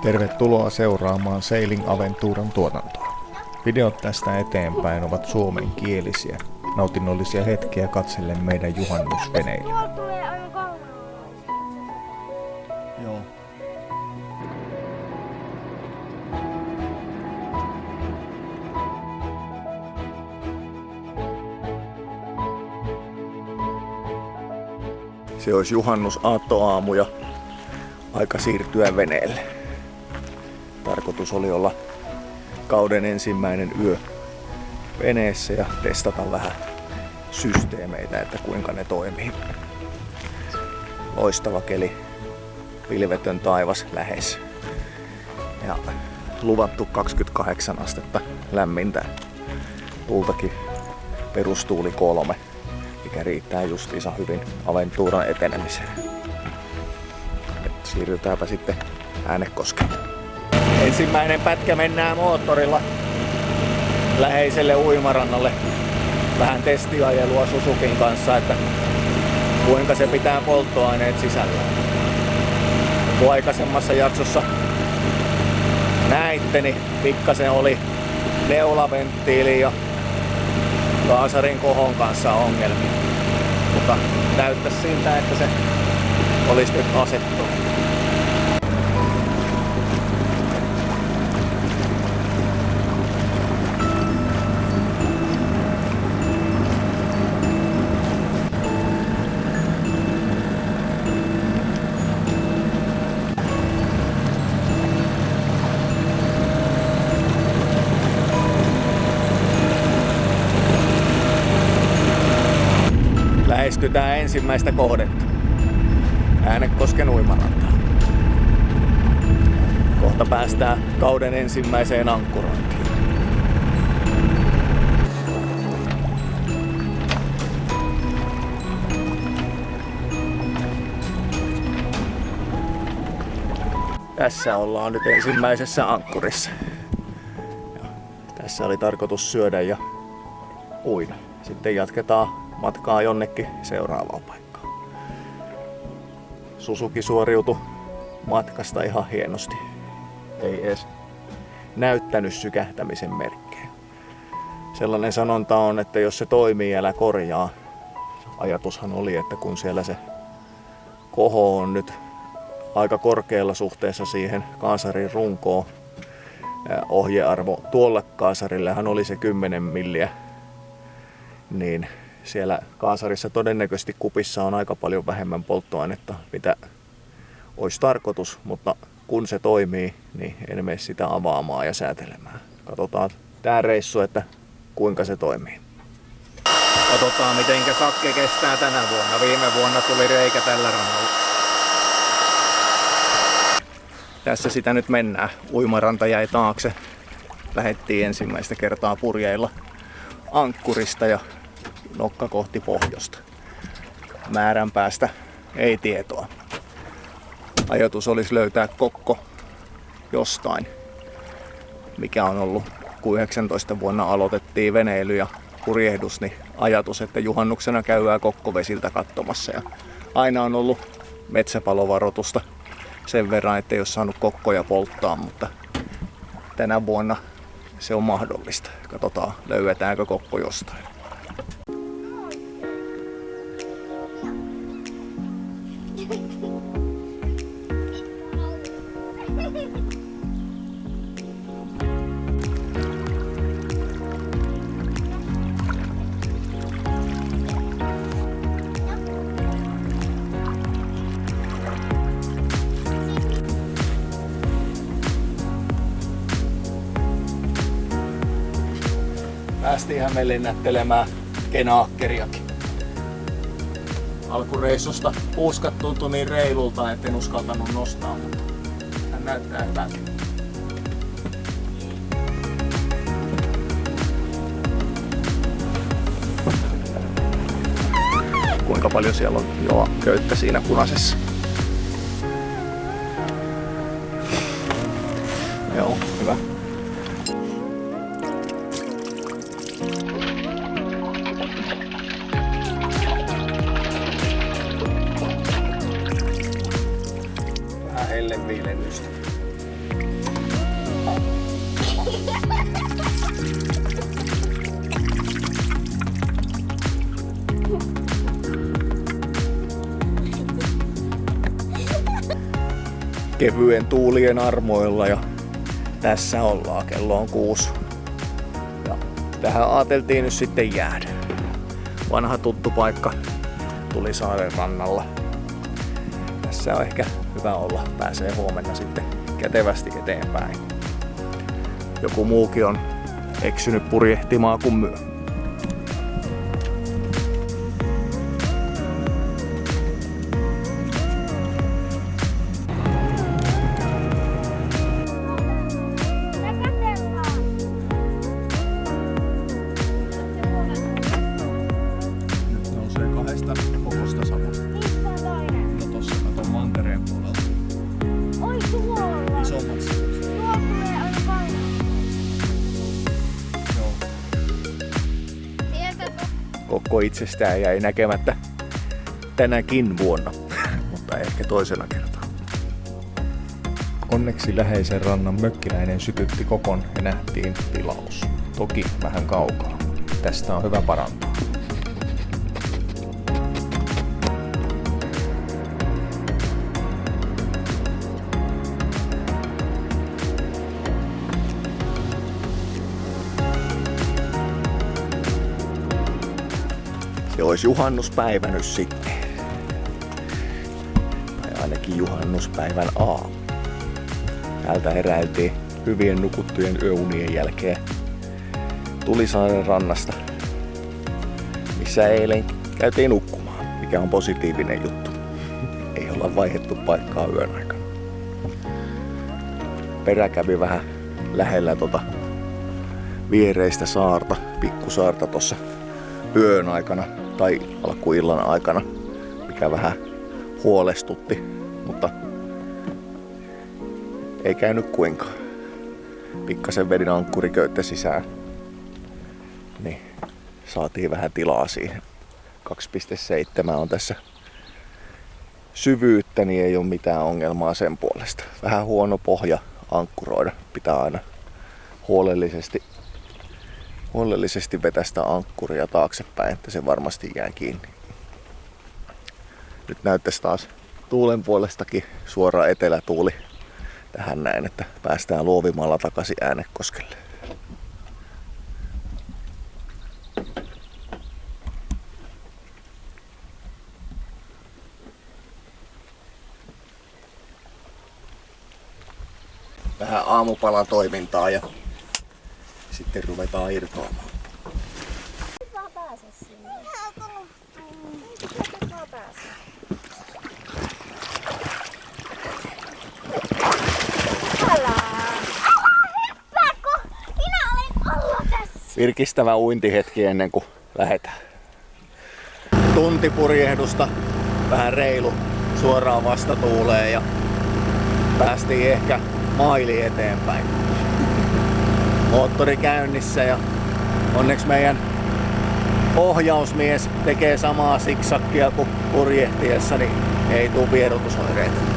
Tervetuloa seuraamaan Sailing Aventuran tuotantoa. Videot tästä eteenpäin ovat suomenkielisiä. Nautinnollisia hetkiä katsellen meidän juhannusveneillä. Joo. Se olisi juhannusaattoaamu ja aika siirtyä veneelle. Tarkoitus oli olla kauden ensimmäinen yö veneessä ja testata vähän systeemeitä, että kuinka ne toimii. Loistava keli, pilvetön taivas lähes ja luvattu 28 astetta lämmintä. Tuultakin perustuuli 3, mikä riittää justiinsa hyvin aventuuran etenemiseen. Siirrytäänpä sitten Äänekoskelle. Ensimmäinen pätkä mennään moottorilla läheiselle uimarannalle. Vähän testiajelua Suzukin kanssa, että kuinka se pitää polttoaineet sisällä. Kun aikaisemmassa jaksossa näitte, niin pikkasen oli neulaventtiili ja kaasarin kohon kanssa ongelmia. Mutta näyttäisi siltä, että se olisi nyt asettunut. Lähestytään ensimmäistä kohdetta. Äänekosken uimarantaa. Kohta päästään kauden ensimmäiseen ankkurointiin. Tässä ollaan nyt ensimmäisessä ankkurissa. Ja tässä oli tarkoitus syödä ja uida. Sitten jatketaan matkaa jonnekin seuraavaan paikkaan. Suzuki suoriutui matkasta ihan hienosti. Ei edes näyttänyt sykähtämisen merkkejä. Sellainen sanonta on, että jos se toimii, älä korjaa. Ajatushan oli, että kun siellä se koho on nyt aika korkealla suhteessa siihen kaasarin runkoon, ohjearvo tuolle kaasarillehan oli se 10 milliä, niin siellä kaasarissa todennäköisesti kupissa on aika paljon vähemmän polttoainetta, mitä olisi tarkoitus, mutta kun se toimii, niin en mene sitä avaamaan ja säätelemään. Katsotaan tää reissu, että kuinka se toimii. Katsotaan mitenkä sakke kestää tänä vuonna. Viime vuonna tuli reikä tällä rannalla. Tässä sitä nyt mennään. Uimaranta jäi taakse. Lähettiin ensimmäistä kertaa purjeilla ankkurista ja nokka kohti pohjoista. Määrän päästä ei tietoa. Ajatus olisi löytää kokko jostain, mikä on ollut, kun 19 vuonna aloitettiin veneily ja purjehdus, niin ajatus, että juhannuksena käydään kokkovesiltä katsomassa. Ja aina on ollut metsäpalovaroitusta sen verran, ettei ole saanut kokkoja polttaa, mutta tänä vuonna se on mahdollista. Katsotaan, löydetäänkö kokko jostain. Päästiinhän me lennättelemään kenaakkeriakin. Alkureissusta puuskat tuntui niin reilulta, etten uskaltanut nostaa, mutta hän näyttää hyvältä. Kuinka paljon siellä on jo köyttä siinä punaisessa? Joo, hyvä. helleviilennystä. kevyen tuulien armoilla ja tässä ollaan, kello on 6. Ja tähän ajateltiin nyt sitten jäädä. Vanha tuttu paikka Tulisaaren rannalla. Tässä on ehkä hyvä olla, pääsee huomenna sitten kätevästi eteenpäin. Joku muukin on eksynyt purjehtimaan kuin myö. Kokko itsestään jäi näkemättä tänäkin vuonna, mutta ehkä toisena kertaa. Onneksi läheisen rannan mökkiläinen sytytti kokon ja nähtiin tilaus. Toki vähän kaukaa. Tästä on hyvä parantaa. Se olisi juhannuspäivä nyt sitten. Tai ainakin juhannuspäivän aamu. Täältä heräiltiin hyvien nukuttujen yöunien jälkeen Tulisaaren rannasta, missä eilen käytiin nukkumaan, mikä on positiivinen juttu. Ei olla vaihdettu paikkaa yön aikana. Perä kävi vähän lähellä viereistä saarta, pikkusaarta tossa yön aikana tai alkuillan aikana, mikä vähän huolestutti, mutta ei käynyt kuinkaan. Pikkasen vedin ankkuriköyttä sisään, niin saatiin vähän tilaa siihen. 2,7 on tässä syvyyttä, niin ei ole mitään ongelmaa sen puolesta. Vähän huono pohja ankkuroida. Pitää aina huolellisesti vetästä ankkuria taaksepäin, että se varmasti jää kiinni. Nyt näyttäisi taas tuulen puolestakin suora etelätuuli tähän näin, että päästään luovimalla takaisin Äänekoskelle. Vähän aamupalatoimintaa ja sitten ruvetaan irtoamaan. Mä pääsen sinne. Mä pääsen. Virkistävä uintihetki ennen kuin lähdetään. Tunti purjehdusta, vähän reilu suoraan vastatuuleen ja päästiin ehkä maili eteenpäin. Moottori käynnissä ja onneksi meidän ohjausmies tekee samaa siksakkia kuin purjehtiessa, niin ei tule vierotusoireita.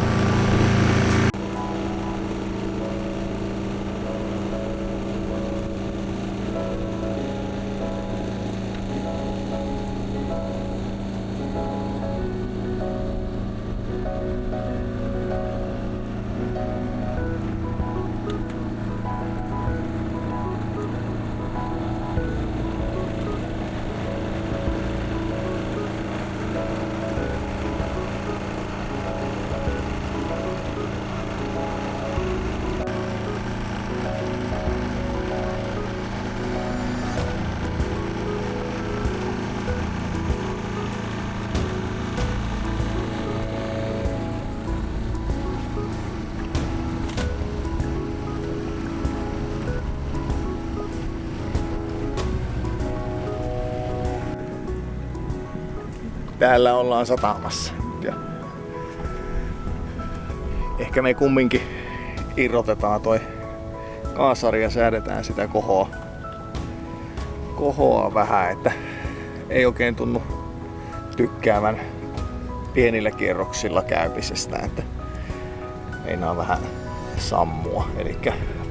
Täällä ollaan satamassa. Ja ehkä me kumminkin irrotetaan toi kaasari ja säädetään sitä kohoa vähän, että ei oikein tunnu tykkäävän pienillä kierroksilla käymisestä, että meinaa vähän sammua. Eli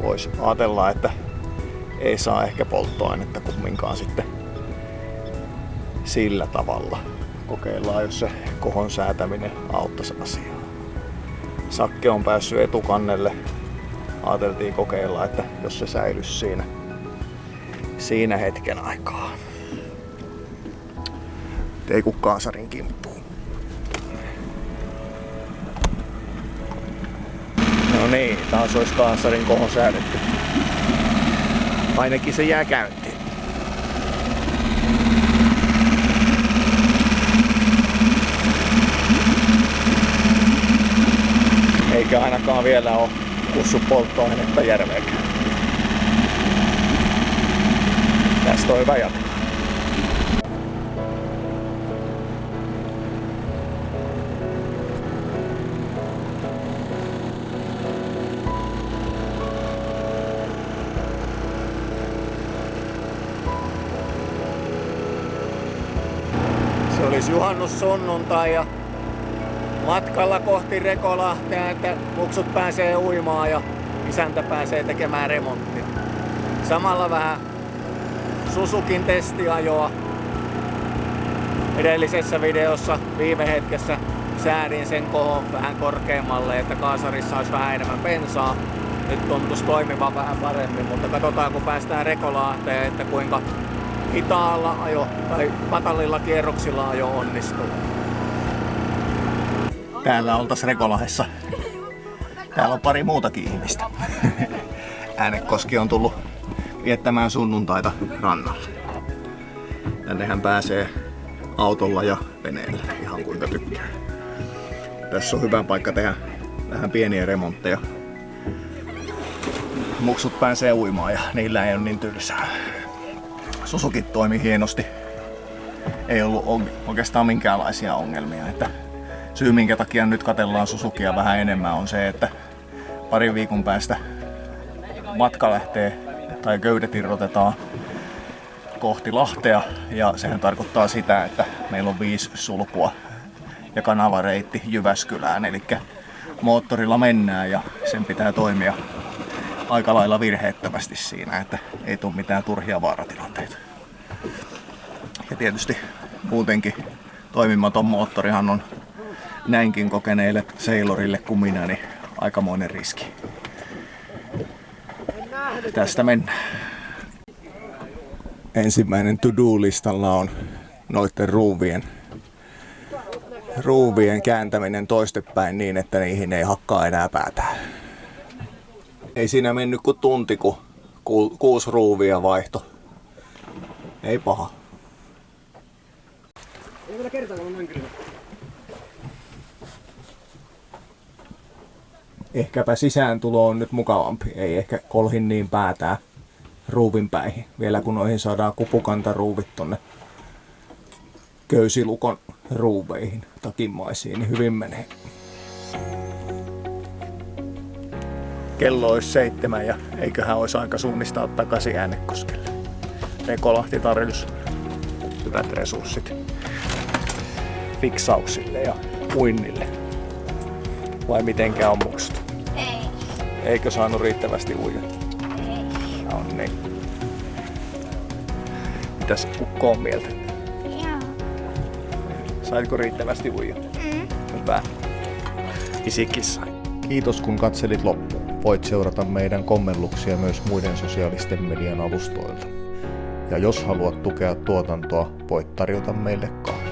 voisi ajatella, että ei saa ehkä polttoainetta kumminkaan sitten sillä tavalla. Kokeillaan, jos se kohon säätäminen auttaisi asiaa. Sakke on päässyt etukannelle. Ajateltiin kokeilla, että jos se säilyisi siinä hetken aikaa. Ei kun kaasarin kimppuun. No niin, taas olisi kaasarin koho säädetty. Ainakin se jää käyntiin. Eikä ainakaan vielä ole kussu polttoainetta järveekään. Tästä on hyvä jatkaa. Se olisi juhannussunnuntai ja matkalla kohti Rekolahtea, että muksut pääsee uimaan ja isäntä pääsee tekemään remonttia. Samalla vähän Suzukin testiajoa. Edellisessä videossa viime hetkessä säädin sen kohon vähän korkeammalle, että kaasarissa olisi vähän enemmän bensaa. Nyt tuntuisi toimivan vähän paremmin, mutta katsotaan kun päästään Rekolahteen, että kuinka hitaalla ajo tai matalilla kierroksilla ajo onnistuu. Täällä oltaisiin Rekolahdessa. Täällä on pari muutakin ihmistä. Äänekoski on tullut viettämään sunnuntaita rannalle. Tännehän pääsee autolla ja veneellä ihan kuinka tykkää. Tässä on hyvä paikka tehdä vähän pieniä remontteja. Muksut pääsee uimaan ja niillä ei ole niin tylsää. Suzuki toimi hienosti. Ei ollut oikeastaan minkäänlaisia ongelmia. Että syy minkä takia nyt katsellaan Suzukia vähän enemmän on se, että parin viikon päästä matka lähtee tai köydet irrotetaan kohti Lahtea ja sehän tarkoittaa sitä, että meillä on 5 sulkua ja kanavareitti Jyväskylään, eli moottorilla mennään ja sen pitää toimia aika lailla virheettömästi siinä, että ei tule mitään turhia vaaratilanteita. Ja tietysti muutenkin toimimaton moottorihan on näinkin kokeneille sailorille kuin minä, niin aikamoinen riski. Tästä mennään. Ensimmäinen to-do-listalla on noiden ruuvien kääntäminen toistepäin niin, että niihin ei hakkaa enää päätään. Ei siinä mennyt kuin tunti, kun 6 ruuvia vaihto. Ei paha. Ei vielä kertaakaan noin kyllä. Ehkäpä sisääntulo on nyt mukavampi. Ei ehkä kolhin niin päätää ruuvin päihin. Vielä kun noihin saadaan kupukantaruuvit tonne köysilukon ruuveihin, takimaisiin, niin hyvin menee. Kello olisi 7 ja eiköhän olisi aika suunnistaa takaisin Äänekoskelle. Rekolahti tarjosi hyvät resurssit fiksauksille ja uinnille. Vai mitenkään on muksut? Ei. Eikö saanut riittävästi uida? Ei. No niin. Mitäs ukko on mieltä? Joo. Saitko riittävästi uida? Hyvä. Isikin sai. Kiitos kun katselit loppuun. Voit seurata meidän kommelluksia myös muiden sosiaalisten median alustoilta. Ja jos haluat tukea tuotantoa, voit tarjota meille kahvia.